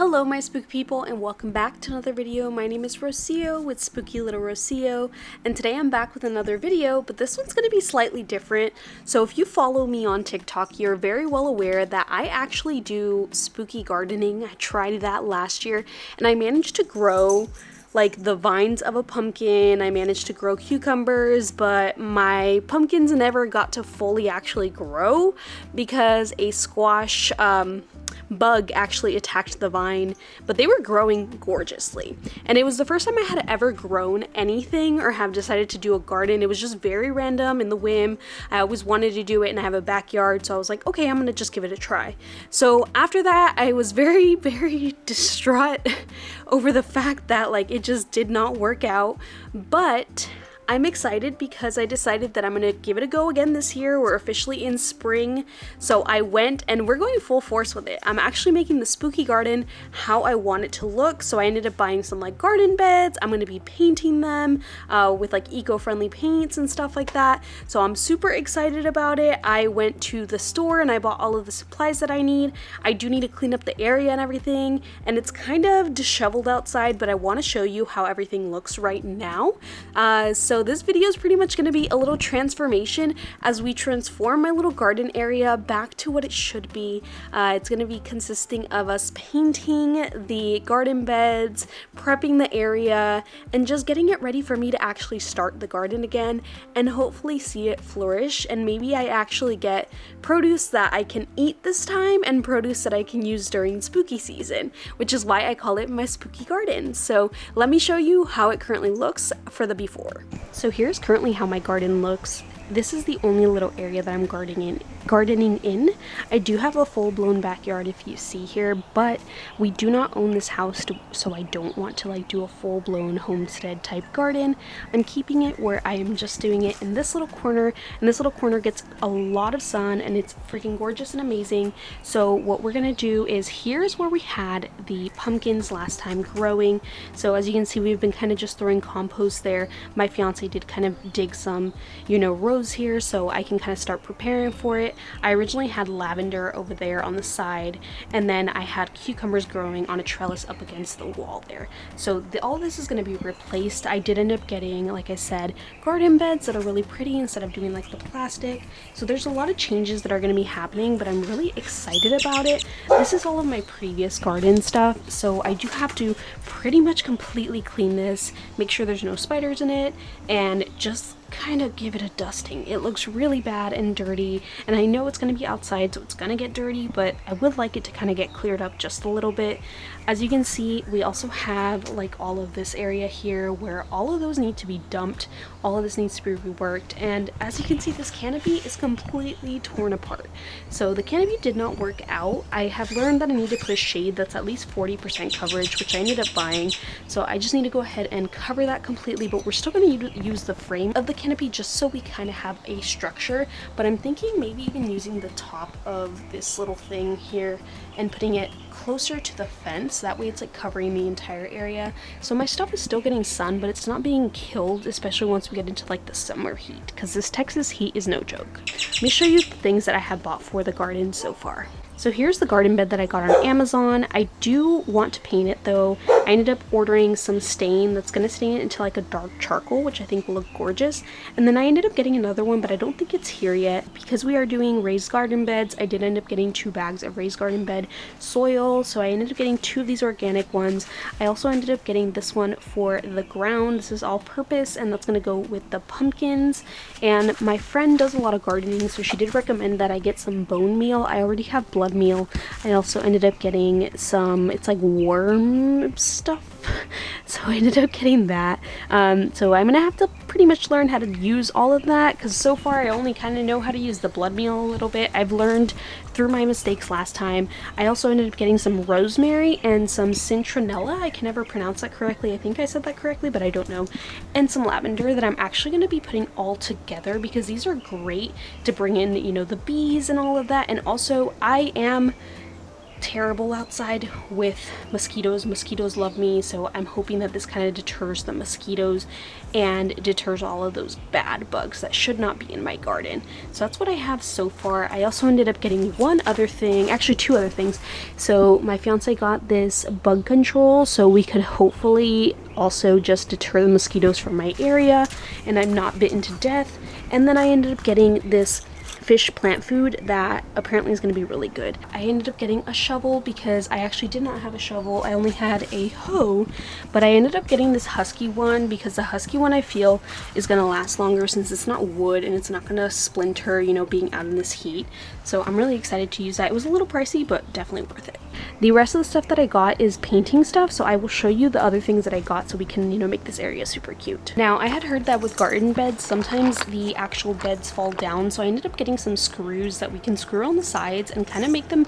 Hello my spooky people and welcome back to another video. My name is Rocio with Spooky Little Rocio, and today I'm back with another video, but this one's going to be slightly different. So if you follow me on TikTok, you're very well aware that I actually do spooky gardening. I tried that last year and I managed to grow like the vines of a pumpkin. I managed to grow cucumbers, but my pumpkins never got to fully actually grow because a squash bug actually attacked the vine, but they were growing gorgeously. And it was the first time I had ever grown anything or have decided to do a garden. It was just very random in the whim. I always wanted to do it and I have a backyard, so I was like, okay, I'm gonna just give it a try. So after that, I was very distraught over the fact that like it just did not work out, but I'm excited because I decided that I'm going to give it a go again this year. We're officially in spring, so I went and we're going full force with it. I'm actually making the spooky garden how I want it to look, so I ended up buying some like garden beds. I'm going to be painting them with like eco-friendly paints and stuff like that, so I'm super excited about it. I went to the store and I bought all of the supplies that I need. I do need to clean up the area and everything, and it's kind of disheveled outside, but I want to show you how everything looks right now. So this video is pretty much going to be a little transformation as we transform my little garden area back to what it should be. It's going to be consisting of us painting the garden beds, prepping the area, and just getting it ready for me to actually start the garden again and hopefully see it flourish, and maybe I actually get produce that I can eat this time and produce that I can use during spooky season, which is why I call it my spooky garden. So let me show you how it currently looks for the before. So here's currently how my garden looks. This is the only little area that I'm gardening in. I do have a full-blown backyard if you see here, but we do not own this house, so I don't want to like do a full-blown homestead type garden. I'm keeping it where I am just doing it in this little corner, and this little corner gets a lot of sun and it's freaking gorgeous and amazing. So what we're gonna do is, here's where we had the pumpkins last time growing. So as you can see, we've been kind of just throwing compost there. My fiance did kind of dig some, rose here so I can kind of start preparing for it. I originally had lavender over there on the side, and then I had cucumbers growing on a trellis up against the wall there. So all this is going to be replaced. I did end up getting, like I said, garden beds that are really pretty instead of doing like the plastic. So there's a lot of changes that are going to be happening, but I'm really excited about it. This is all of my previous garden stuff, so I do have to pretty much completely clean this, make sure there's no spiders in it, and just kind of give it a dusting. It looks really bad and dirty, and I know it's going to be outside, so it's going to get dirty, but I would like it to kind of get cleared up just a little bit. As you can see, we also have like all of this area here where all of those need to be dumped. All of this needs to be reworked, and as you can see, this canopy is completely torn apart. So the canopy did not work out. I have learned that I need to put a shade that's at least 40% coverage, which I ended up buying. So I just need to go ahead and cover that completely, but we're still going to use the frame of the canopy just so we kind of have a structure. But I'm thinking maybe even using the top of this little thing here and putting it closer to the fence. That way it's like covering the entire area. So my stuff is still getting sun, but it's not being killed, especially once we get into like the summer heat, because this Texas heat is no joke. Let me show you the things that I have bought for the garden so far. So here's the garden bed that I got on Amazon. I do want to paint it though. I ended up ordering some stain that's going to stain it into like a dark charcoal, which I think will look gorgeous. And then I ended up getting another one, but I don't think it's here yet. Because we are doing raised garden beds, I did end up getting 2 bags of raised garden bed soil. So I ended up getting 2 of these organic ones. I also ended up getting this one for the ground. This is all purpose, and that's going to go with the pumpkins. And my friend does a lot of gardening, so she did recommend that I get some bone meal. I already have blood meal. I also ended up getting some, it's like worm stuff, so I ended up getting that. So I'm gonna have to pretty much learn how to use all of that, because so far I only kind of know how to use the blood meal a little bit. I've learned through my mistakes last time. I also ended up getting some rosemary and some citronella. I can never pronounce that correctly. I think I said that correctly, but I don't know. And some lavender that I'm actually going to be putting all together, because these are great to bring in, the bees and all of that. And also I am terrible outside with mosquitoes. Mosquitoes love me, so I'm hoping that this kind of deters the mosquitoes and deters all of those bad bugs that should not be in my garden. So that's what I have so far. I also ended up getting one other thing, actually two other things. So my fiance got this bug control so we could hopefully also just deter the mosquitoes from my area and I'm not bitten to death. And then I ended up getting this fish plant food that apparently is going to be really good. I ended up getting a shovel because I actually did not have a shovel. I only had a hoe, but I ended up getting this husky one because the husky one I feel is going to last longer since it's not wood and it's not going to splinter, you know, being out in this heat. So I'm really excited to use that. It was a little pricey, but definitely worth it. The rest of the stuff that I got is painting stuff, so I will show you the other things that I got so we can, you know, make this area super cute. Now, I had heard that with garden beds, sometimes the actual beds fall down, so I ended up getting some screws that we can screw on the sides and kind of make them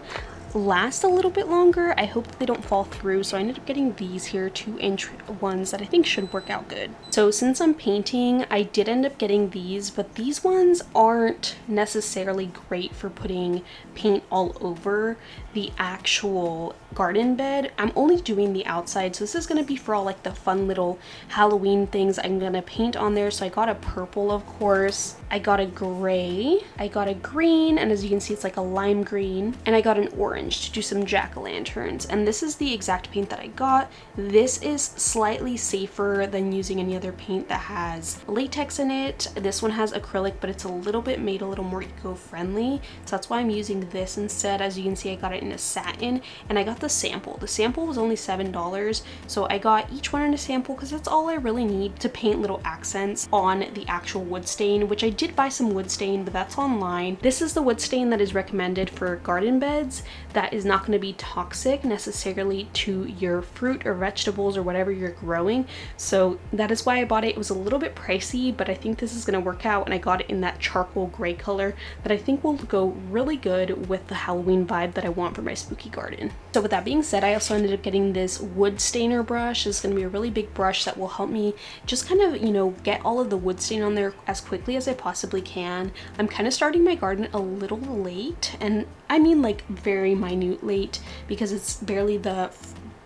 last a little bit longer. I hope that they don't fall through, so I ended up getting these here 2-inch ones that I think should work out good. So since I'm painting, I did end up getting these, but these ones aren't necessarily great for putting paint all over the actual garden bed. I'm only doing the outside, so this is going to be for all like the fun little Halloween things I'm going to paint on there. So I got a purple, of course, I got a gray, I got a green, and as you can see it's like a lime green, and I got an orange to do some jack-o'-lanterns. And this is the exact paint that I got. This is slightly safer than using any other paint that has latex in it. This one has acrylic, but it's a little bit made a little more eco-friendly, so that's why I'm using this instead. As you can see, I got it in a satin, and I got the sample. The sample was only $7, so I got each one in a sample because that's all I really need to paint little accents on the actual wood stain, which I did buy some wood stain, but that's online. This is the wood stain that is recommended for garden beds that is not going to be toxic necessarily to your fruit or vegetables or whatever you're growing, so that is why I bought it. It was a little bit pricey, but I think this is going to work out, and I got it in that charcoal gray color that I think will go really good with the Halloween vibe that I want for my spooky garden. So with that being said, I also ended up getting this wood stainer brush. It's going to be a really big brush that will help me just kind of, you know, get all of the wood stain on there as quickly as I possibly can. I'm kind of starting my garden a little late, and I mean like very minute late because it's barely the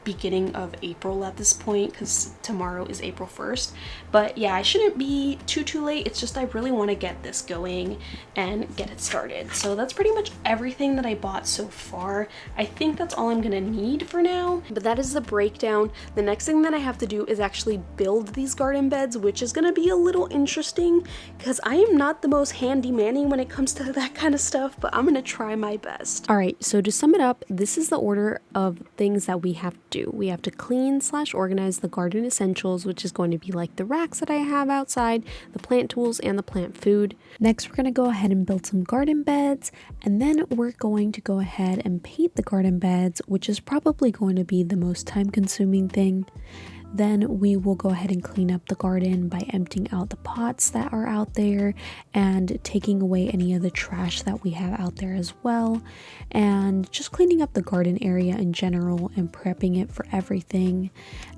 beginning of April at this point because tomorrow is April 1st. But yeah, I shouldn't be too late. It's just I really want to get this going and get it started. So that's pretty much everything that I bought so far. I think that's all I'm gonna need for now, but that is the breakdown. The next thing that I have to do is actually build these garden beds, which is gonna be a little interesting because I am not the most handy-manny when it comes to that kind of stuff, but I'm gonna try my best. All right, so to sum it up, this is the order of things that we have to do. We have to clean/organize the garden essentials, which is going to be like the racks that I have outside, the plant tools, and the plant food. Next, we're going to go ahead and build some garden beds, and then we're going to go ahead and paint the garden beds, which is probably going to be the most time-consuming thing. Then we will go ahead and clean up the garden by emptying out the pots that are out there and taking away any of the trash that we have out there as well, and just cleaning up the garden area in general and prepping it for everything.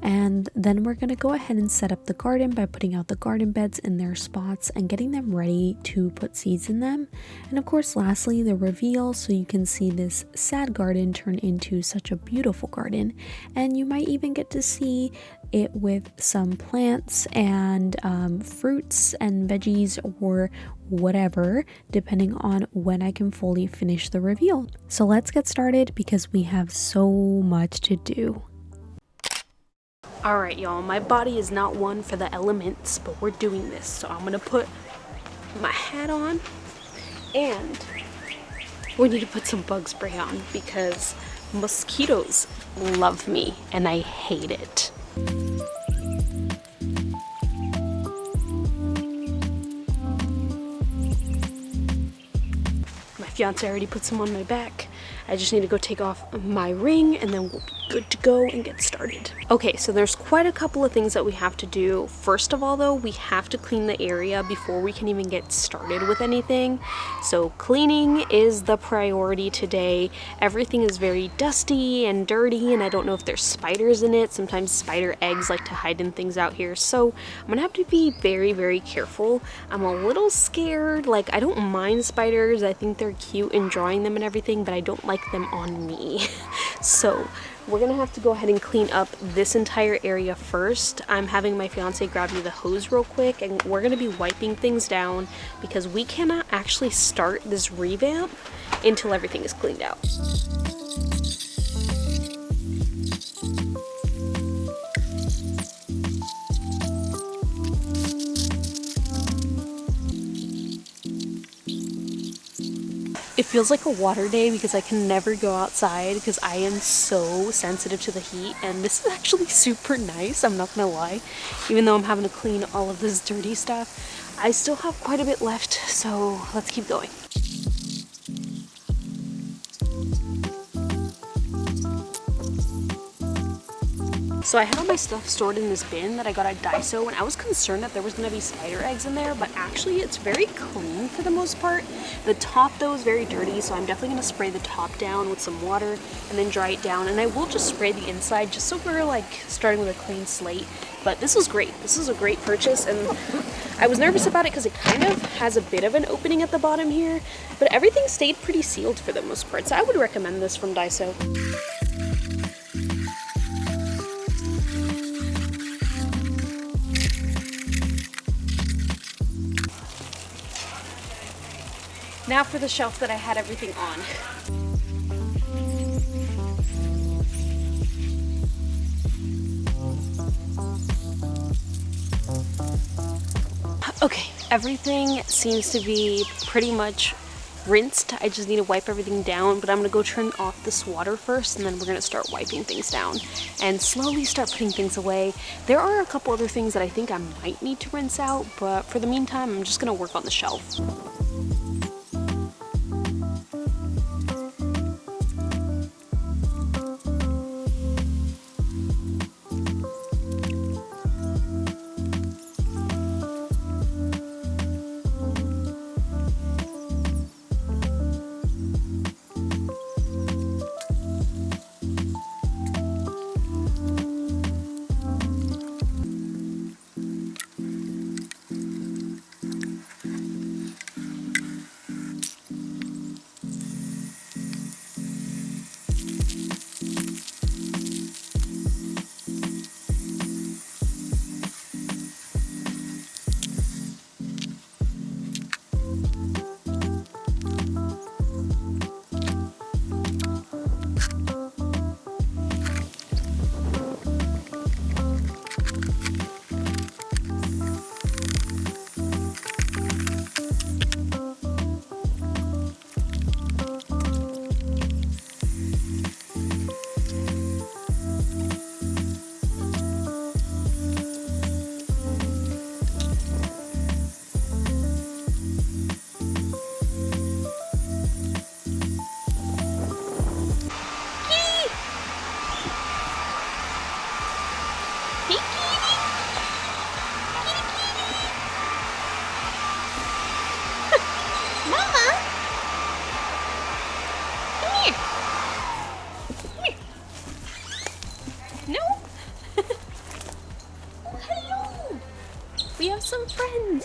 And then we're going to go ahead and set up the garden by putting out the garden beds in their spots and getting them ready to put seeds in them. And of course, lastly, the reveal, so you can see this sad garden turn into such a beautiful garden, and you might even get to see it with some plants and fruits and veggies or whatever, depending on when I can fully finish the reveal. So let's get started because we have so much to do. Alright y'all, my body is not one for the elements, but we're doing this. So I'm gonna put my hat on, and we need to put some bug spray on because mosquitoes love me and I hate it. My fiance already put some on my back. I just need to go take off my ring and then we'll be good to go and get started. Okay, so there's quite a couple of things that we have to do. First of all though, we have to clean the area before we can even get started with anything. So cleaning is the priority today. Everything is very dusty and dirty, and I don't know if there's spiders in it. Sometimes spider eggs like to hide in things out here. So I'm gonna have to be very careful. I'm a little scared. Like, I don't mind spiders. I think they're cute and drawing them and everything, but I don't like them on me. So we're gonna have to go ahead and clean up this entire area first. I'm having my fiance grab me the hose real quick, and we're gonna be wiping things down because we cannot actually start this revamp until everything is cleaned out. It feels like a water day because I can never go outside because I am so sensitive to the heat, and this is actually super nice, I'm not gonna lie. Even though I'm having to clean all of this dirty stuff, I still have quite a bit left, so let's keep going. So I had all my stuff stored in this bin that I got at Daiso, and I was concerned that there was gonna be spider eggs in there, but actually it's very clean for the most part. The top though is very dirty, so I'm definitely gonna spray the top down with some water and then dry it down, and I will just spray the inside just so we're like starting with a clean slate. But this was great. This is a great purchase, and I was nervous about it because it kind of has a bit of an opening at the bottom here, but everything stayed pretty sealed for the most part, so I would recommend this from Daiso. Now for the shelf that I had everything on. Okay, everything seems to be pretty much rinsed. I just need to wipe everything down, but I'm gonna go turn off this water first, and then we're gonna start wiping things down and slowly start putting things away. There are a couple other things that I think I might need to rinse out, but for the meantime, I'm just gonna work on the shelf.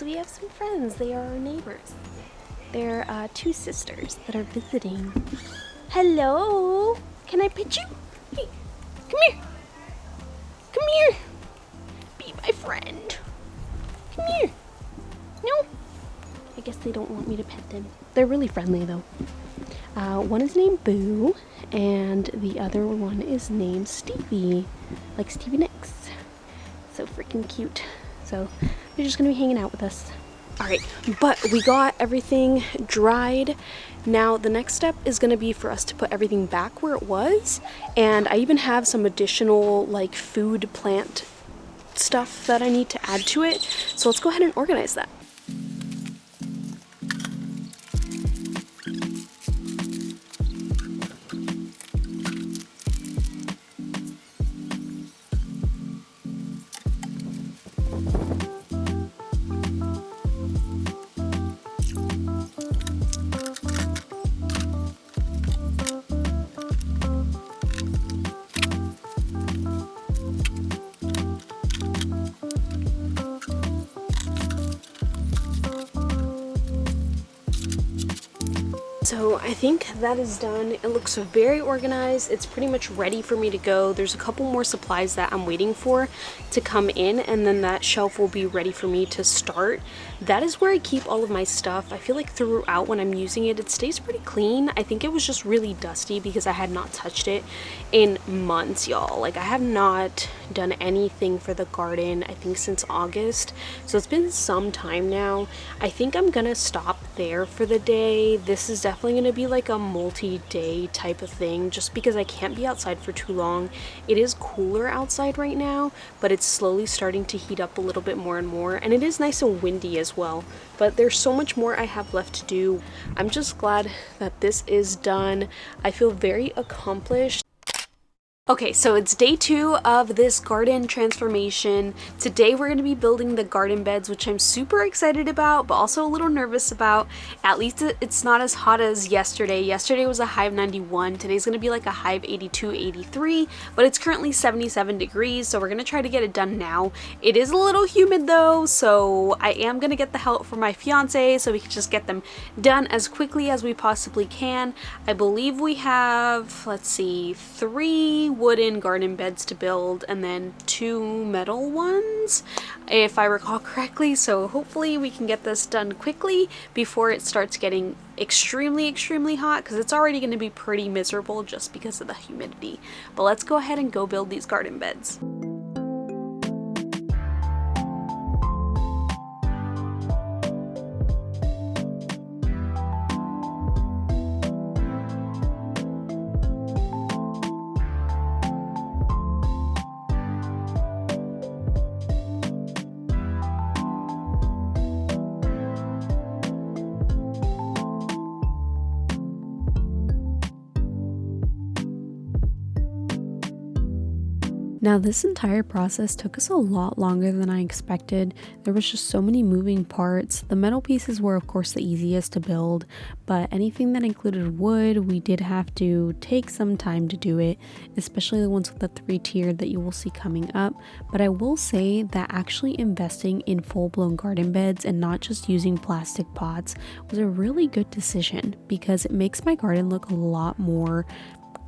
We have some friends. They are our neighbors. They're two sisters that are visiting. Hello. Can I pet you? Hey, come here. Come here. Be my friend. Come here. No. I guess they don't want me to pet them. They're really friendly though. One is named Boo, and the other one is named Stevie, like Stevie Nicks. So freaking cute. So they're just gonna be hanging out with us. All right, but we got everything dried. Now the next step is gonna be for us to put everything back where it was, and I even have some additional like food plant stuff that I need to add to it. So let's go ahead and organize that. So I think that is done. It looks very organized. It's pretty much ready for me to go. There's a couple more supplies that I'm waiting for to come in, and then that shelf will be ready for me to start. That is where I keep all of my stuff. I feel like throughout when I'm using it, it stays pretty clean. I think it was just really dusty because I had not touched it in months, y'all. Like, I have not done anything for the garden, I think, since August. So it's been some time now. I think I'm gonna stop there for the day. This is definitely going to be like a multi-day type of thing just because I can't be outside for too long. It is cooler outside right now, but it's slowly starting to heat up a little bit more and more, and it is nice and windy as well. But there's so much more I have left to do. I'm just glad that this is done. I feel very accomplished. Okay, so it's day 2 of this garden transformation. Today we're going to be building the garden beds, which I'm super excited about, but also a little nervous about. At least it's not as hot as yesterday. Yesterday was a high of 91. Today's going to be like a high of 82, 83, but it's currently 77 degrees, so we're going to try to get it done now. It is a little humid though, so I am going to get the help from my fiance so we can just get them done as quickly as we possibly can. I believe we have, let's see, 3 wooden garden beds to build and then 2 metal ones, if I recall correctly. So hopefully we can get this done quickly before it starts getting extremely hot, because it's already going to be pretty miserable just because of the humidity. But let's go ahead and go build these garden beds. Now, this entire process took us a lot longer than I expected. There was just so many moving parts. The metal pieces were, of course, the easiest to build, but anything that included wood, we did have to take some time to do it, especially the ones with the 3-tiered that you will see coming up. But I will say that actually investing in full-blown garden beds and not just using plastic pots was a really good decision, because it makes my garden look a lot more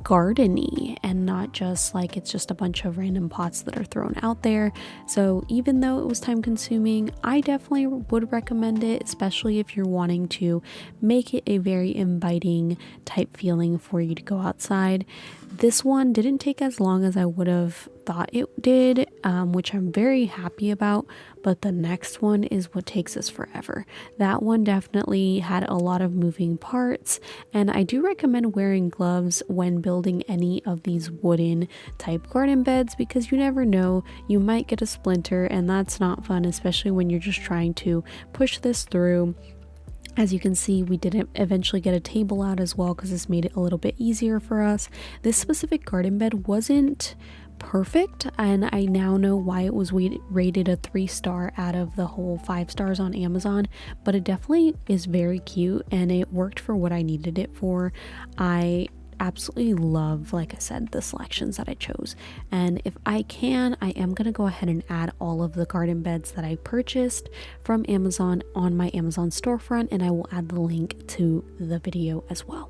gardeny and not just like it's just a bunch of random pots that are thrown out there. So even though it was time consuming, I definitely would recommend it, especially if you're wanting to make it a very inviting type feeling for you to go outside. This one didn't take as long as I would have thought it did, which I'm very happy about, but the next one is what takes us forever. That one definitely had a lot of moving parts, and I do recommend wearing gloves when building any of these wooden type garden beds, because you never know, you might get a splinter, and that's not fun, especially when you're just trying to push this through. As you can see, we did eventually get a table out as well, because this made it a little bit easier for us. This specific garden bed wasn't perfect, and I now know why it was rated a 3-star out of the whole 5 stars on Amazon, but it definitely is very cute and it worked for what I needed it for. I absolutely love, like I said, the selections that I chose, and if I can, I am gonna go ahead and add all of the garden beds that I purchased from Amazon on my Amazon storefront, and I will add the link to the video as well.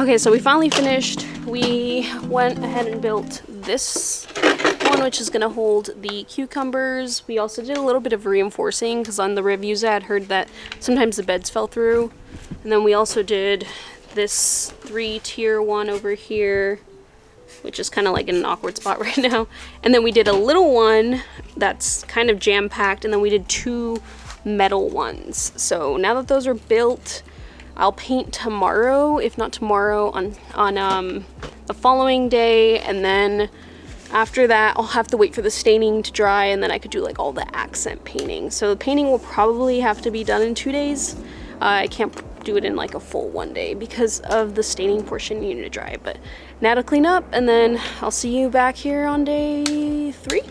Okay, so we finally finished. We went ahead and built this one, which is gonna hold the cucumbers. We also did a little bit of reinforcing because on the reviews I had heard that sometimes the beds fell through. And then we also did this 3-tier one over here, which is kind of like in an awkward spot right now. And then we did a little one that's kind of jam-packed, and then we did 2 metal ones. So now that those are built, I'll paint tomorrow, if not tomorrow, on the following day, and then after that I'll have to wait for the staining to dry, and then I could do like all the accent painting. So the painting will probably have to be done in 2 days. I can't do it in like a full 1 day because of the staining portion needing to dry. But now to clean up, and then I'll see you back here on day 3.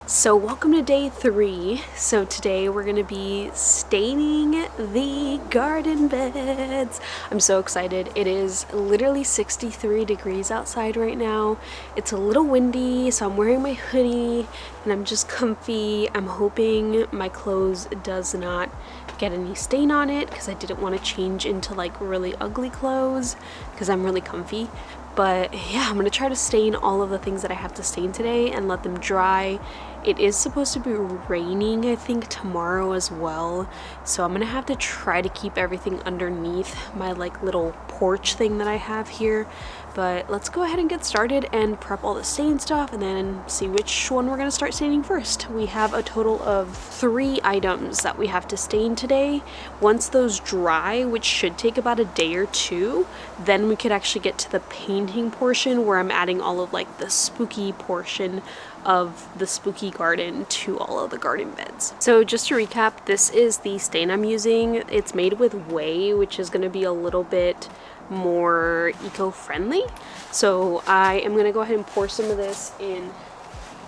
So welcome to day 3. So today we're gonna be staining the garden beds. I'm so excited. It is literally 63 degrees outside right now. It's a little windy, so I'm wearing my hoodie and I'm just comfy. I'm hoping my clothes does not get any stain on it because I didn't want to change into like really ugly clothes because I'm really comfy. But yeah, I'm gonna try to stain all of the things that I have to stain today and let them dry. It is supposed to be raining, I think, tomorrow as well. So I'm gonna have to try to keep everything underneath my like little porch thing that I have here. But let's go ahead and get started and prep all the stain stuff and then see which one we're gonna start staining first. We have a total of 3 items that we have to stain today. Once those dry, which should take about a day or 2, then we could actually get to the painting portion where I'm adding all of like the spooky portion of the spooky garden to all of the garden beds. So just to recap, this is the stain I'm using. It's made with whey, which is going to be a little bit more eco-friendly. So I am going to go ahead and pour some of this in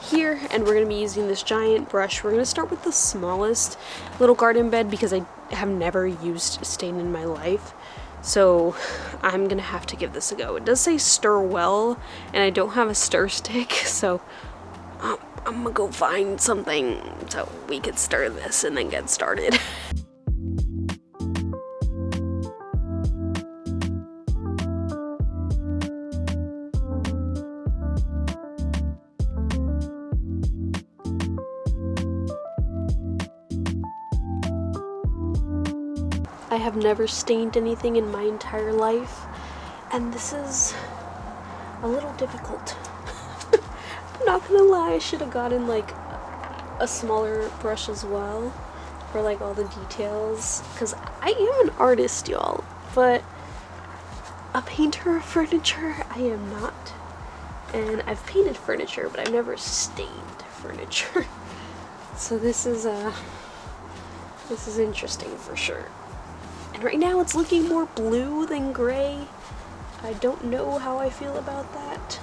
here, and we're going to be using this giant brush. We're going to start with the smallest little garden bed because I have never used stain in my life. So I'm going to have to give this a go. It does say stir well, and I don't have a stir stick, so I'm gonna go find something so we could stir this and then get started. I have never stained anything in my entire life, and this is a little difficult. I'm not gonna lie, I should have gotten like a smaller brush as well for like all the details, because I am an artist, y'all, but a painter of furniture I am not. And I've painted furniture, but I've never stained furniture. So this is interesting for sure. And right now it's looking more blue than gray. I don't know how I feel about that.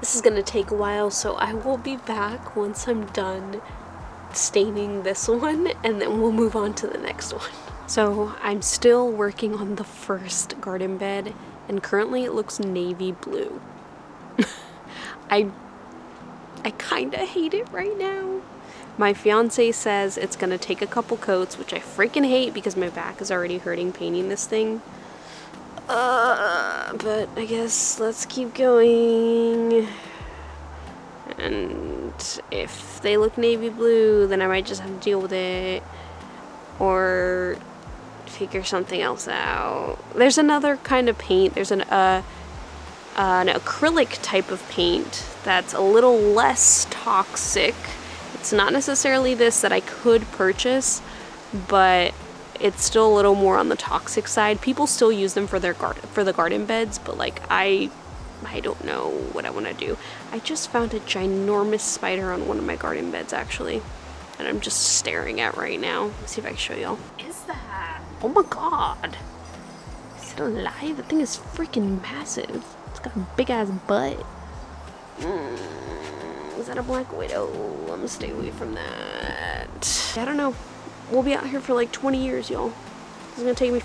This is gonna take a while, so I will be back once I'm done staining this one, and then we'll move on to the next one. So I'm still working on the first garden bed, and currently it looks navy blue. I kinda hate it right now. My fiance says it's gonna take a couple coats, which I freaking hate because my back is already hurting painting this thing. But I guess let's keep going. And if they look navy blue, then I might just have to deal with it. Or figure something else out. There's another kind of paint. There's an acrylic type of paint that's a little less toxic. It's not necessarily this that I could purchase, but it's still a little more on the toxic side. People still use them for their the garden beds, but like I don't know what I want to do. I just found a ginormous spider on one of my garden beds actually, and I'm just staring at right now. Let's see if I can show y'all. What is that? Oh my god. Is it alive? The thing is freaking massive. It's got a big ass butt. Is that a black widow? I'm gonna stay away from that. I don't know. We'll be out here for like 20 years, y'all. It's gonna take me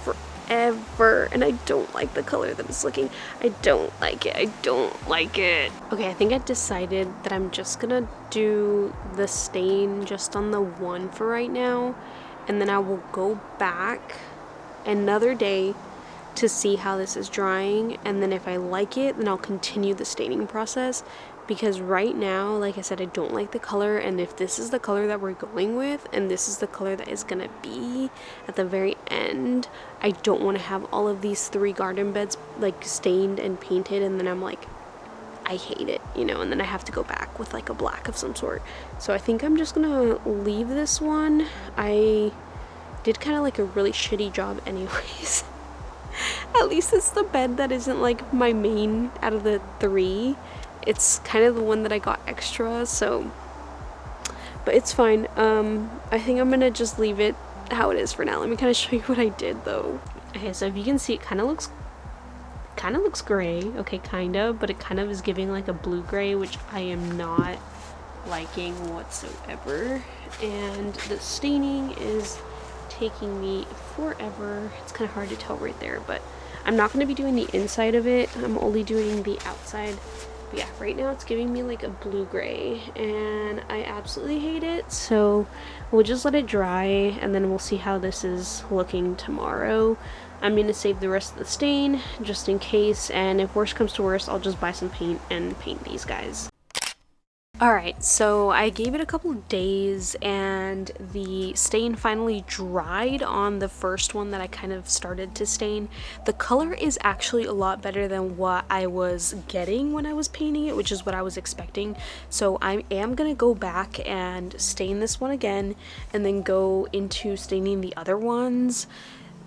forever, and I don't like the color that it's looking. I don't like it. I don't like it. Okay, I think I decided that I'm just gonna do the stain just on the one for right now, and then I will go back another day to see how this is drying, and then if I like it, then I'll continue the staining process, because right now, like I said, I don't like the color, and if this is the color that we're going with and this is the color that is gonna be at the very end, I don't want to have all of these 3 garden beds like stained and painted, and then I'm like, I hate it, you know, and then I have to go back with like a black of some sort. So I think I'm just gonna leave this one. I did kind of like a really shitty job anyways. At least it's the bed that isn't like my main out of the 3. It's kind of the one that I got extra, so, but it's fine. I think I'm gonna just leave it how it is for now. Let me kind of show you what I did though. Okay, so if you can see, it kind of looks gray. Okay, kind of, but it kind of is giving like a blue gray, which I am not liking whatsoever. And the staining is taking me forever. It's kind of hard to tell right there, but I'm not going to be doing the inside of it. I'm only doing the outside. But yeah, right now it's giving me like a blue gray, and I absolutely hate it. So we'll just let it dry, and then we'll see how this is looking tomorrow. I'm going to save the rest of the stain just in case, and if worst comes to worst, I'll just buy some paint and paint these guys. Alright, so I gave it a couple of days, and the stain finally dried on the first one that I kind of started to stain. The color is actually a lot better than what I was getting when I was painting it, which is what I was expecting. So I am going to go back and stain this one again, and then go into staining the other ones.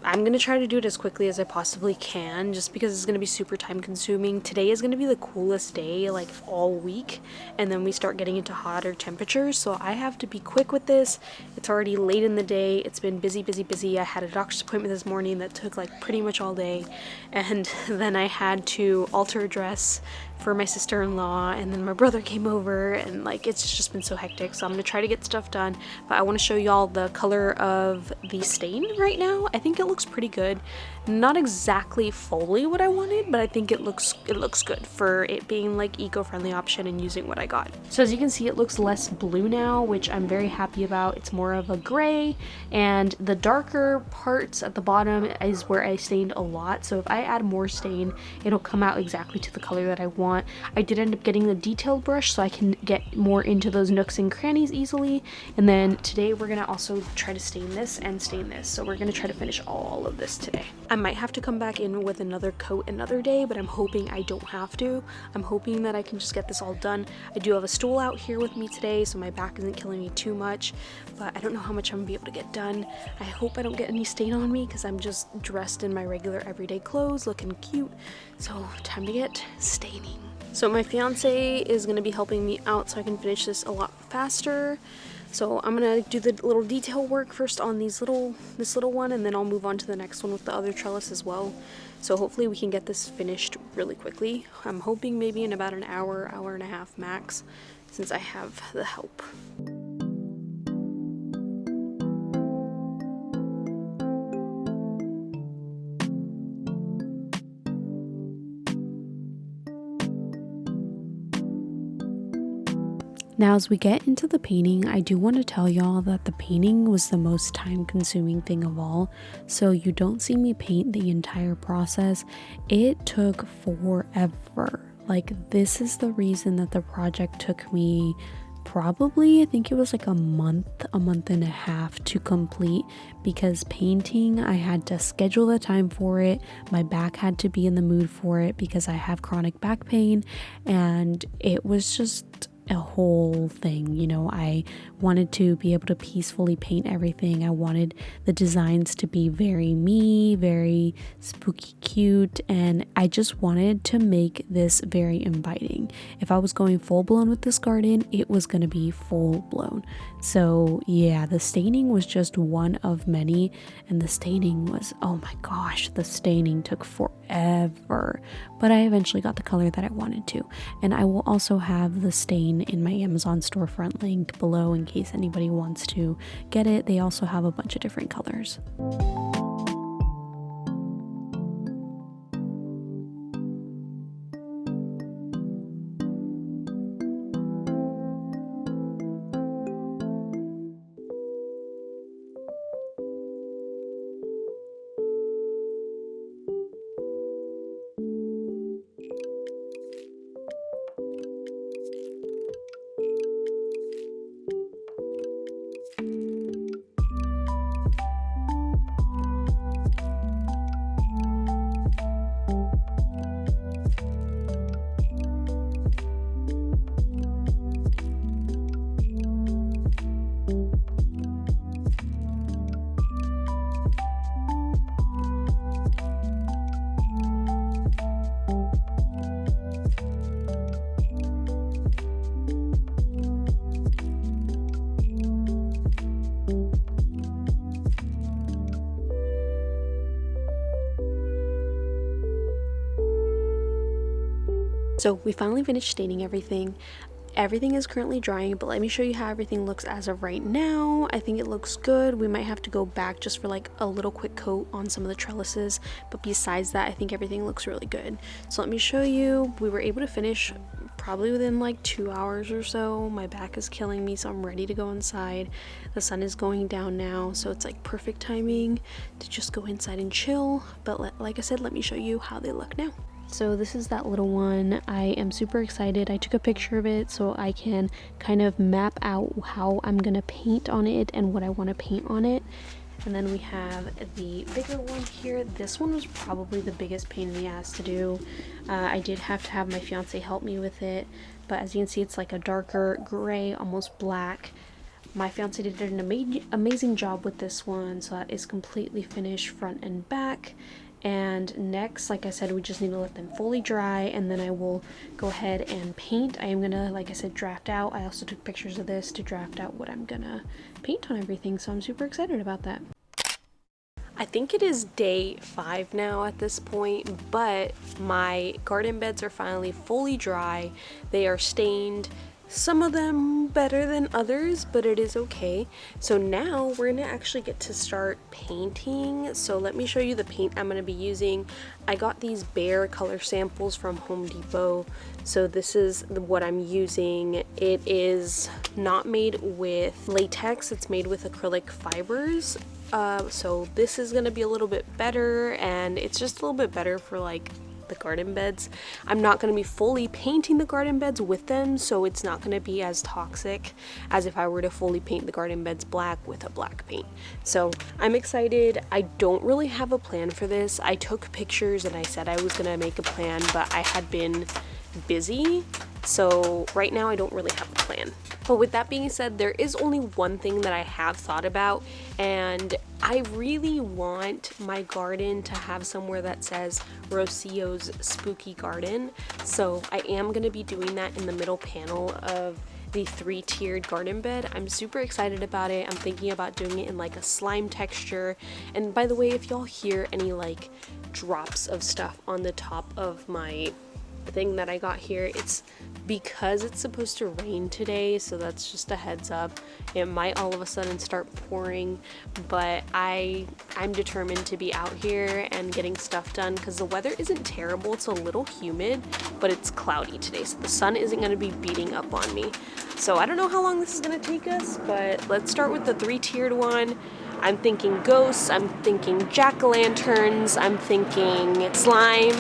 I'm going to try to do it as quickly as I possibly can, just because it's going to be super time consuming. Today is going to be the coolest day like all week, and then we start getting into hotter temperatures, so I have to be quick with this. It's already late in the day. It's been busy. I had a doctor's appointment this morning that took like pretty much all day, and then I had to alter a dress for my sister-in-law, and then my brother came over, and like it's just been so hectic. So I'm gonna try to get stuff done, but I want to show y'all the color of the stain right now. I think it looks pretty good. Not exactly fully what I wanted, but I think it looks good for it being like eco-friendly option and using what I got. So as you can see, it looks less blue now, which I'm very happy about. It's more of a gray, and the darker parts at the bottom is where I stained a lot. So if I add more stain, it'll come out exactly to the color that I want. I did end up getting the detailed brush so I can get more into those nooks and crannies easily. And then today we're gonna also try to stain this and stain this. So we're gonna try to finish all of this today. I might have to come back in with another coat another day, but I'm hoping I don't have to. I'm hoping that I can just get this all done. I do have a stool out here with me today, so my back isn't killing me too much, but I don't know how much I'm gonna be able to get done. I hope I don't get any stain on me, because I'm just dressed in my regular everyday clothes looking cute. So time to get staining. So my fiance is going to be helping me out so I can finish this a lot faster. So I'm going to do the little detail work first on this little one, and then I'll move on to the next one with the other trellis as well. So hopefully we can get this finished really quickly. I'm hoping maybe in about an hour, hour and a half max, since I have the help. Now, as we get into the painting, I do want to tell y'all that the painting was the most time-consuming thing of all, so you don't see me paint the entire process. It took forever. Like, this is the reason that the project took me probably, I think it was like a month and a half to complete, because painting, I had to schedule the time for it. My back had to be in the mood for it because I have chronic back pain, and it was just a whole thing, you know. I wanted to be able to peacefully paint everything. I wanted the designs to be very me, very spooky cute, and I just wanted to make this very inviting. If I was going full blown with this garden, it was going to be full blown. So yeah, the staining was just one of many, and the staining was, oh my gosh, the staining took forever, but I eventually got the color that I wanted to. And I will also have the stain in my Amazon storefront link below in case anybody wants to get it. They also have a bunch of different colors. So we finally finished staining everything. Everything is currently drying, but let me show you how everything looks as of right now. I think it looks good. We might have to go back just for like a little quick coat on some of the trellises, but besides that, I think everything looks really good. So let me show you. We were able to finish probably within like 2 hours or so. My back is killing me, so I'm ready to go inside. The sun is going down now, so it's like perfect timing to just go inside and chill. But like I said, let me show you how they look now. So this is that little one. I am super excited. I took a picture of it so I can kind of map out how I'm gonna paint on it and what I want to paint on it. And then we have the bigger one here. This one was probably the biggest pain in the ass to do. I did have to have my fiance help me with it, but as you can see, it's like a darker gray, almost black. My fiance did an amazing job with this one, so that is completely finished front and back. And next, like I said, we just need to let them fully dry, and then I will go ahead and paint. I am gonna, like I said, draft out. I also took pictures of this to draft out what I'm gonna paint on everything, so I'm super excited about that. I think it is day 5 now at this point, but my garden beds are finally fully dry. They are stained. Some of them better than others, but it is okay. So now we're gonna actually get to start painting. So let me show you the paint I'm gonna be using. I got these bare color samples from Home Depot. So this is what I'm using. It is not made with latex, it's made with acrylic fibers. So this is gonna be a little bit better, and it's just a little bit better for like the garden beds. I'm not going to be fully painting the garden beds with them, so it's not going to be as toxic as if I were to fully paint the garden beds black with a black paint. So I'm excited. I don't really have a plan for this. I took pictures and I said I was going to make a plan, but I had been busy, so right now I don't really have a plan. But with that being said, there is only one thing that I have thought about, and I really want my garden to have somewhere that says Rocio's Spooky Garden. So I am going to be doing that in the middle panel of the 3-tiered garden bed. I'm super excited about it. I'm thinking about doing it in like a slime texture. And by the way, if y'all hear any like drops of stuff on the top of my thing that I got here, it's because it's supposed to rain today, so that's just a heads up. It might all of a sudden start pouring, but I'm determined to be out here and getting stuff done because the weather isn't terrible. It's a little humid, but it's cloudy today, so the sun isn't going to be beating up on me. So I don't know how long this is going to take us, but let's start with the 3-tiered one. I'm thinking ghosts, I'm thinking jack-o'-lanterns, I'm thinking slime,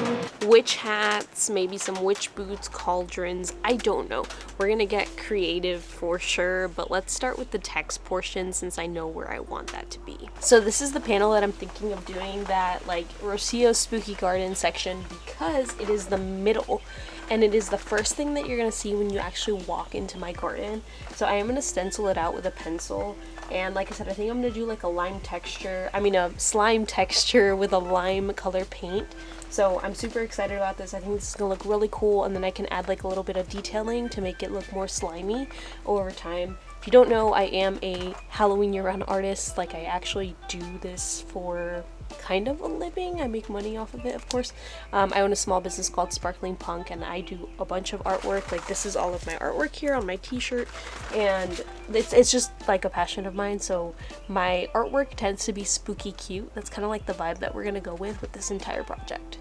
witch hats, maybe some witch boots, cauldrons, I don't know. We're gonna get creative for sure, but let's start with the text portion since I know where I want that to be. So this is the panel that I'm thinking of doing, that like Rocio's Spooky Garden section, because it is the middle. And it is the first thing that you're going to see when you actually walk into my garden. So I am going to stencil it out with a pencil. And like I said, I think I'm going to do like a slime texture with a lime color paint. So I'm super excited about this. I think this is going to look really cool. And then I can add like a little bit of detailing to make it look more slimy over time. If you don't know, I am a Halloween year-round artist. Like I actually do this for kind of a living. I make money off of it, of course. I own a small business called Sparkling Punk, and I do a bunch of artwork. Like this is all of my artwork here on my t-shirt, and it's just like a passion of mine. So my artwork tends to be spooky cute. That's kind of like the vibe that we're gonna go with this entire project.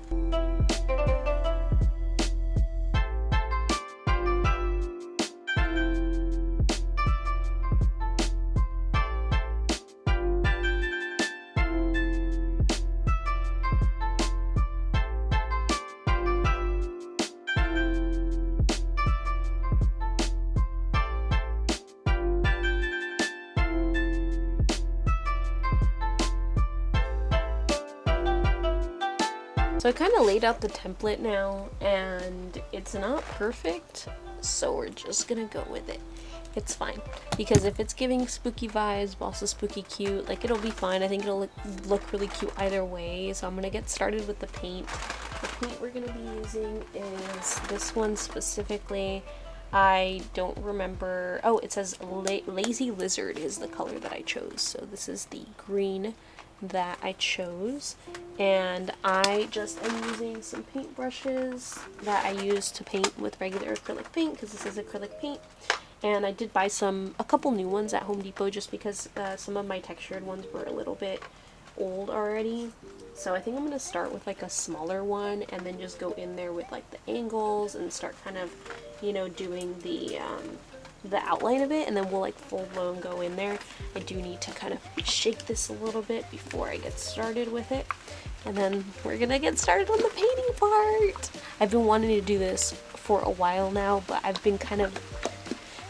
So I kind of laid out the template now, and it's not perfect, so we're just gonna go with it. It's fine, because if it's giving spooky vibes but also spooky cute, like it'll be fine. I think it'll look really cute either way. So I'm gonna get started with the paint. The paint we're gonna be using is this one specifically. I don't remember. Oh, it says Lazy Lizard is the color that I chose. So this is the green that I chose, and I just am using some paint brushes that I use to paint with regular acrylic paint, because this is acrylic paint. And I did buy a couple new ones at Home Depot just because some of my textured ones were a little bit old already. So I think I'm going to start with like a smaller one and then just go in there with like the angles and start kind of, you know, doing the outline of it, and then we'll like full blown go in there. I do need to kind of shake this a little bit before I get started with it, and then we're gonna get started on the painting part. I've been wanting to do this for a while now, but I've been kind of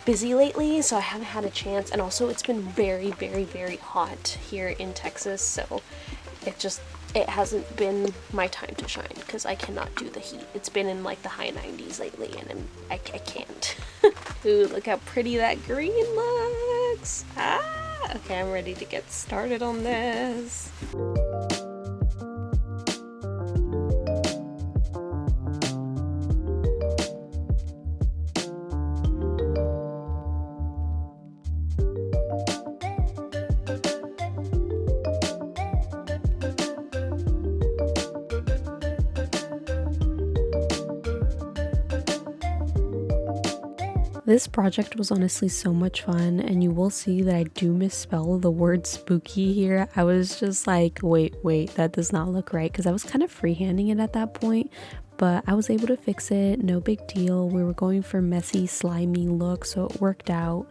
busy lately, so I haven't had a chance, and also it's been very, very, very hot here in Texas, so it hasn't been my time to shine because I cannot do the heat. It's been in like the high 90s lately, and I can't. Ooh, look how pretty that green looks. Okay, I'm ready to get started on this. This project was honestly so much fun, and you will see that I do misspell the word spooky here. I was just like, wait, that does not look right, because I was kind of freehanding it at that point, but I was able to fix it, no big deal. We were going for messy, slimy look, so it worked out.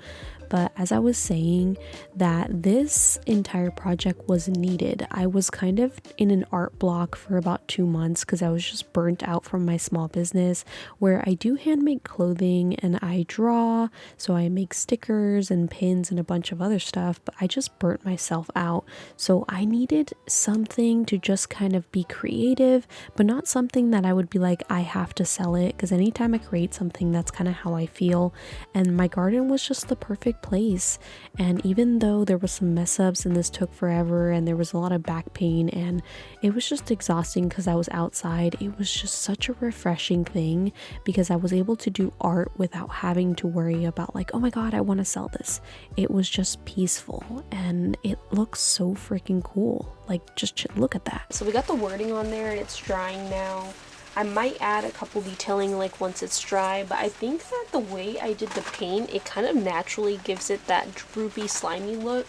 But as I was saying, that this entire project was needed. I was kind of in an art block for about 2 months because I was just burnt out from my small business where I do handmade clothing and I draw. So I make stickers and pins and a bunch of other stuff, but I just burnt myself out. So I needed something to just kind of be creative, but not something that I would be like, I have to sell it, because anytime I create something, that's kind of how I feel. And my garden was just the perfect place. And even though there was some mess ups and this took forever and there was a lot of back pain and it was just exhausting because I was outside, it was just such a refreshing thing because I was able to do art without having to worry about like, oh my god, I want to sell this. It was just peaceful and it looks so freaking cool. Like, just look at that. So we got the wording on there and it's drying now. I might add a couple detailing like once it's dry, but I think that the way I did the paint, it kind of naturally gives it that droopy, slimy look.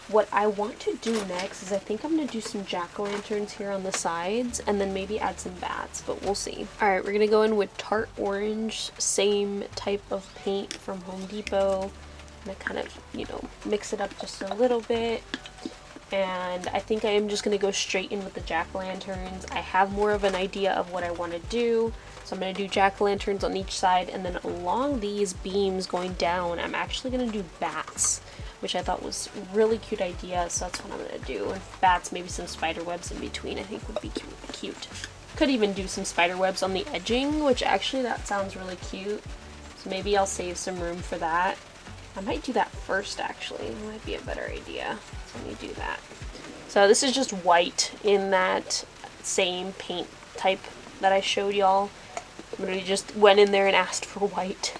What I want to do next is I think I'm going to do some jack-o'-lanterns here on the sides and then maybe add some bats, but we'll see. Alright, we're going to go in with Tart Orange, same type of paint from Home Depot. I'm going to kind of, you know, mix it up just a little bit. And I think I am just going to go straight in with the jack-o'-lanterns. I have more of an idea of what I want to do. So I'm going to do jack-o'-lanterns on each side, and then along these beams going down, I'm actually going to do bats, which I thought was a really cute idea, so that's what I'm going to do. And bats, maybe some spider webs in between, I think would be cute. Could even do some spider webs on the edging, which actually that sounds really cute. So maybe I'll save some room for that. I might do that first, actually. It might be a better idea. So let me do that. So this is just white in that same paint type that I showed y'all. I really just went in there and asked for white.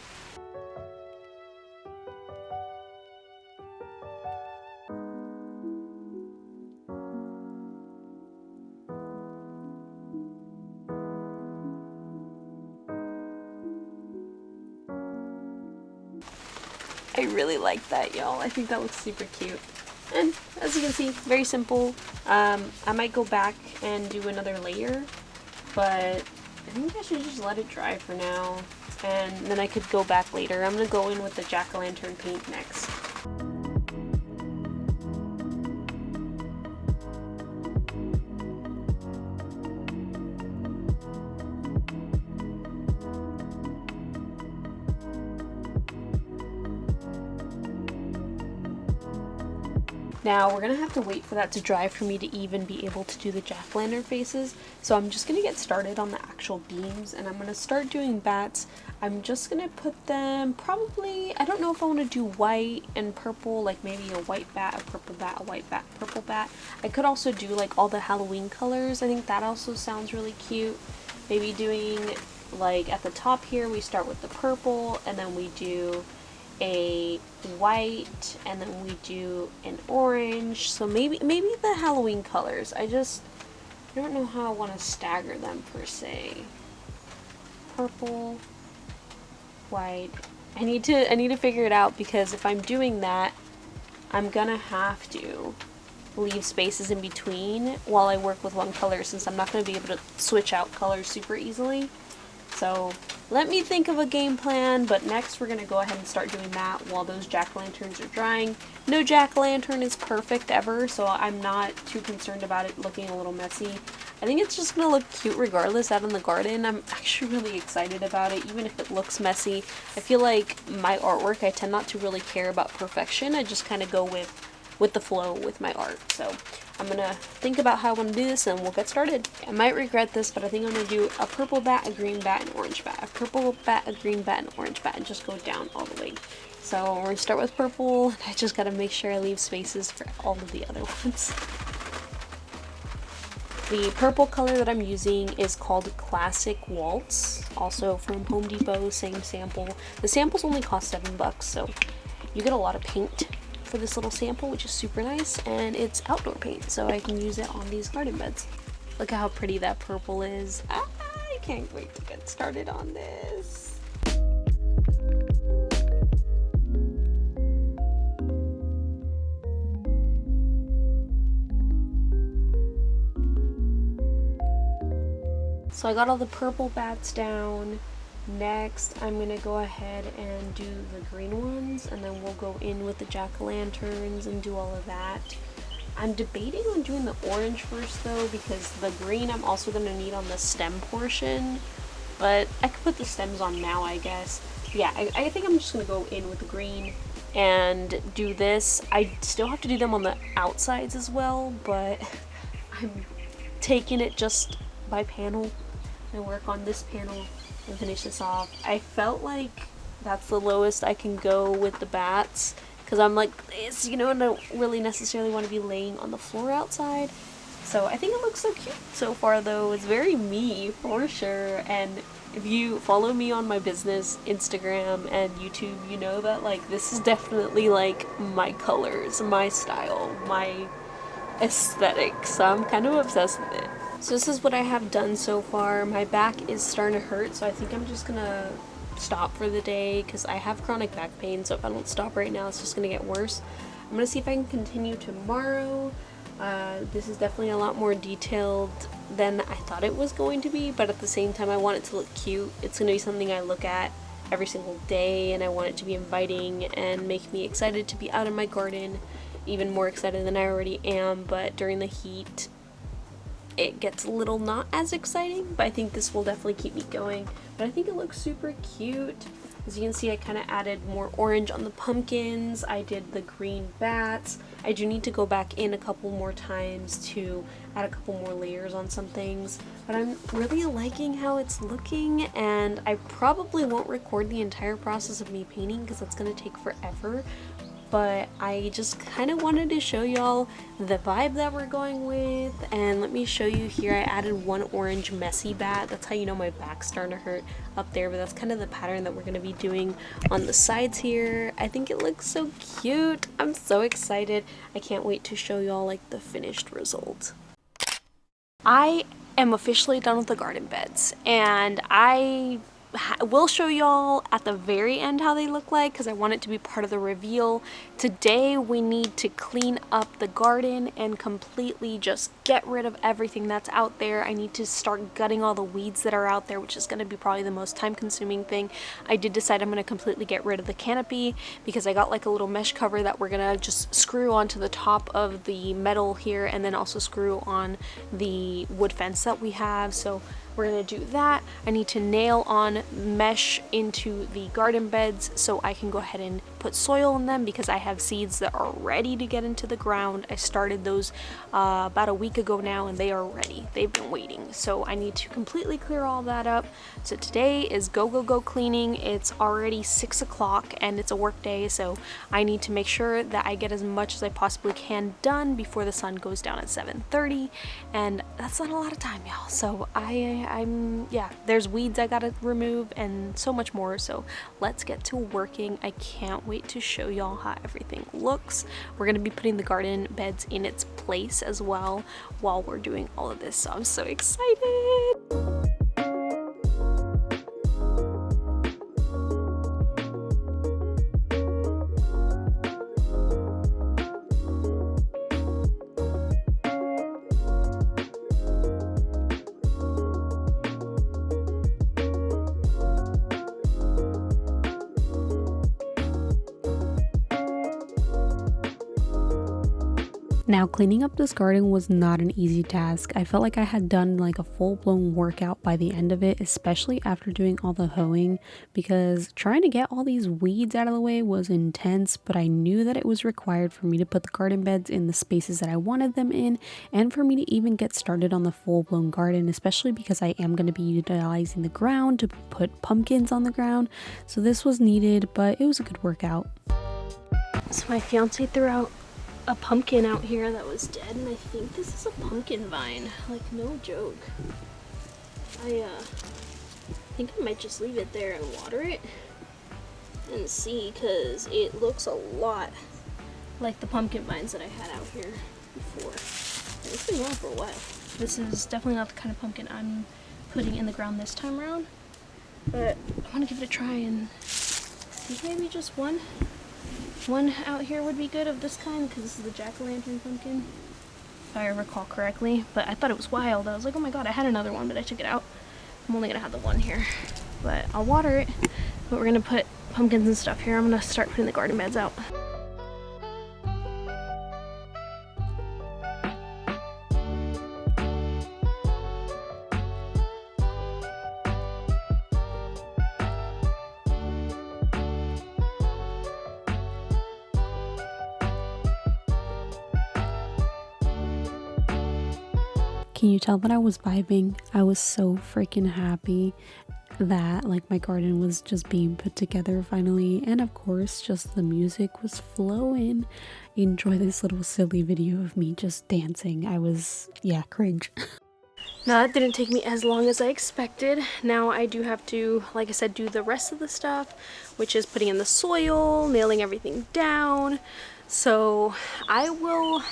I really like that, y'all. I think that looks super cute. And as you can see, very simple. I might go back and do another layer, but I think I should just let it dry for now, and then I could go back later. I'm gonna go in with the jack-o'-lantern paint next. Now we're gonna have to wait for that to dry for me to even be able to do the jack-o'-lantern faces. So I'm just gonna get started on the actual beams, and I'm gonna start doing bats. I'm just gonna put them probably, I don't know if I want to do white and purple, like maybe a white bat, a purple bat, a white bat, purple bat. I could also do like all the Halloween colors. I think that also sounds really cute. Maybe doing like at the top here we start with the purple, and then we do a white, and then we do an orange. So maybe the Halloween colors. I don't know how I want to stagger them per se. Purple, white. I need to figure it out, because if I'm doing that, I'm gonna have to leave spaces in between while I work with one color, since I'm not going to be able to switch out colors super easily. So let me think of a game plan, but next we're going to go ahead and start doing that while those jack-o'-lanterns are drying. No jack-o'-lantern is perfect ever, so I'm not too concerned about it looking a little messy. I think it's just going to look cute regardless out in the garden. I'm actually really excited about it, even if it looks messy. I feel like my artwork, I tend not to really care about perfection. I just kind of go with the flow with my art. So I'm gonna think about how I want to do this, and we'll get started. I might regret this, but I think I'm gonna do a purple bat, a green bat, an orange bat, a purple bat, a green bat, an orange bat, and just go down all the way. So we're gonna start with purple, and I just gotta make sure I leave spaces for all of the other ones. The purple color that I'm using is called Classic Waltz, also from Home Depot, same sample. The samples only cost $7, so you get a lot of paint for this little sample, which is super nice, and it's outdoor paint, so I can use it on these garden beds. Look at how pretty that purple is. I can't wait to get started on this. So I got all the purple bats down. Next, I'm gonna go ahead and do the green ones, and then we'll go in with the jack-o'-lanterns and do all of that. I'm debating on doing the orange first though, because the green I'm also gonna need on the stem portion, but I could put the stems on now, I guess. Yeah, I think I'm just gonna go in with the green and do this. I still have to do them on the outsides as well, but I'm taking it just by panel and work on this panel and finish this off. I felt like that's the lowest I can go with the bats, because I'm like, it's, I don't really necessarily want to be laying on the floor outside. So I think it looks so cute so far though. It's very me for sure, and if you follow me on my business Instagram and YouTube, you know that like this is definitely like my colors, my style, my aesthetic, so I'm kind of obsessed with it. So this is what I have done so far. My back is starting to hurt, so I think I'm just gonna stop for the day, because I have chronic back pain, so if I don't stop right now, it's just gonna get worse. I'm gonna see if I can continue tomorrow. This is definitely a lot more detailed than I thought it was going to be, but at the same time I want it to look cute. It's gonna be something I look at every single day, and I want it to be inviting and make me excited to be out in my garden, even more excited than I already am. But during the heat it gets a little not as exciting, but I think this will definitely keep me going. But I think it looks super cute. As you can see, I kind of added more orange on the pumpkins. I did the green bats. I do need to go back in a couple more times to add a couple more layers on some things, but I'm really liking how it's looking, and I probably won't record the entire process of me painting because that's going to take forever. But I just kind of wanted to show y'all the vibe that we're going with. And let me show you here, I added one orange messy bat. That's how you know my back's starting to hurt up there, but that's kind of the pattern that we're going to be doing on the sides here. I think it looks so cute. I'm so excited. I can't wait to show y'all like the finished result. I am officially done with the garden beds, and I will show y'all at the very end how they look like, because I want it to be part of the reveal. Today we need to clean up the garden and completely just get rid of everything that's out there. I need to start gutting all the weeds that are out there, which is going to be probably the most time consuming thing. I did decide I'm going to completely get rid of the canopy, because I got like a little mesh cover that we're going to just screw onto the top of the metal here, and then also screw on the wood fence that we have. So we're gonna do that. I need to nail on mesh into the garden beds so I can go ahead and put soil in them, because I have seeds that are ready to get into the ground. I started those about a week ago now, and they are ready. They've been waiting. So I need to completely clear all that up. So today is go cleaning. It's already 6 o'clock and it's a work day, so I need to make sure that I get as much as I possibly can done before the sun goes down at 7:30, and that's not a lot of time, y'all. So I yeah, there's weeds I gotta remove and so much more. So let's get to working. I can't wait to show y'all how everything looks. We're gonna be putting the garden beds in its place as well while we're doing all of this, so I'm so excited. Now, cleaning up this garden was not an easy task. I felt like I had done like a full-blown workout by the end of it, especially after doing all the hoeing, because trying to get all these weeds out of the way was intense, but I knew that it was required for me to put the garden beds in the spaces that I wanted them in, and for me to even get started on the full-blown garden, especially because I am going to be utilizing the ground to put pumpkins on the ground. So this was needed, but it was a good workout. So my fiance threw out a pumpkin out here that was dead, and I think this is a pumpkin vine, like no joke. I think I might just leave it there and water it and see, because it looks a lot like the pumpkin vines that I had out here before. It's been going for a while. This is definitely not the kind of pumpkin I'm putting in the ground this time around, but I want to give it a try and see, maybe just one out here would be good of this kind, because this is the jack-o'-lantern pumpkin, if I recall correctly. But I thought it was wild. I was like, oh my god, I had another one, but I took it out. I'm only gonna have the one here, but I'll water it. But we're gonna put pumpkins and stuff here. I'm gonna start putting the garden beds out. Can you tell that I was vibing? I was so freaking happy that like my garden was just being put together finally, and of course just the music was flowing. Enjoy this little silly video of me just dancing. I was, yeah, cringe. Now that didn't take me as long as I expected. Now I do have to, like I said, do the rest of the stuff, which is putting in the soil, nailing everything down. So I will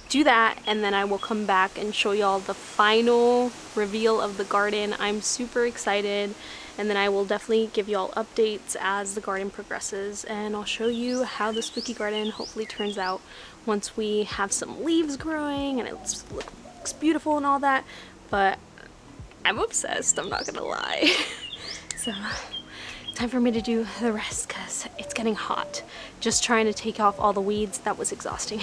do that, and then I will come back and show y'all the final reveal of the garden. I'm super excited, and then I will definitely give y'all updates as the garden progresses, and I'll show you how the spooky garden hopefully turns out once we have some leaves growing and it looks beautiful and all that. But I'm obsessed, I'm not gonna lie. So time for me to do the rest, because it's getting hot. Just trying to take off all the weeds, that was exhausting.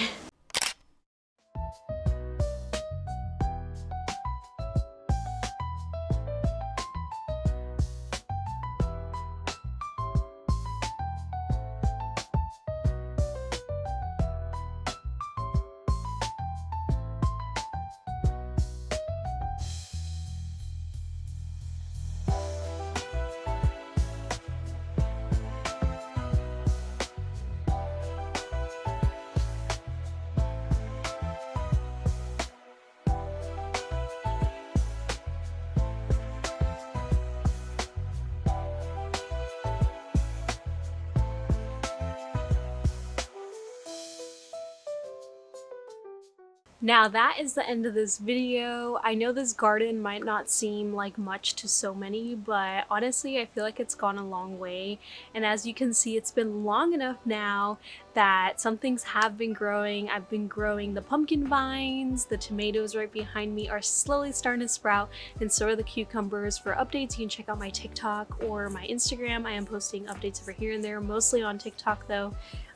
Now that is the end of this video. I know this garden might not seem like much to so many, but honestly I feel like it's gone a long way, and as you can see, it's been long enough now that some things have been growing. I've been growing the pumpkin vines, the tomatoes right behind me are slowly starting to sprout, and so are the cucumbers. For updates, you can check out my TikTok or my Instagram. I am posting updates over here and there, mostly on TikTok though.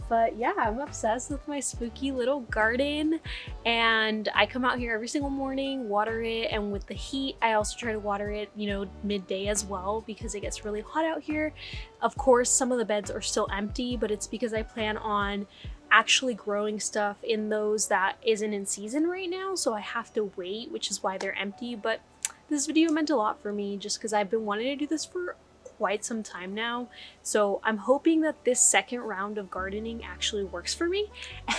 But yeah, I'm obsessed with my spooky little garden, and I come out here every single morning, water it, and with the heat I also try to water it, you know, midday as well, because it gets really hot out here. Of course, some of the beds are still empty, but it's because I plan on actually growing stuff in those that isn't in season right now, so I have to wait, which is why they're empty. But this video meant a lot for me just because I've been wanting to do this for quite some time now, so I'm hoping that this second round of gardening actually works for me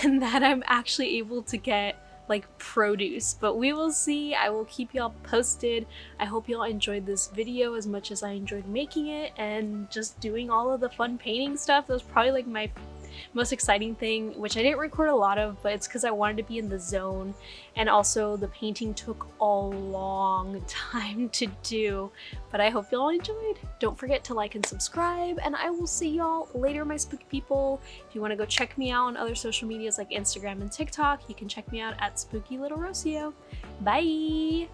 and that I'm actually able to get like produce, but we will see. I will keep y'all posted. I hope y'all enjoyed this video as much as I enjoyed making it and just doing all of the fun painting stuff. That was probably like my most exciting thing, which I didn't record a lot of, but it's because I wanted to be in the zone, and also the painting took a long time to do, but I hope y'all enjoyed. Don't forget to like and subscribe, and I will see y'all later, my spooky people. If you want to go check me out on other social medias like Instagram and TikTok, you can check me out at Spooky Little Rocio. Bye!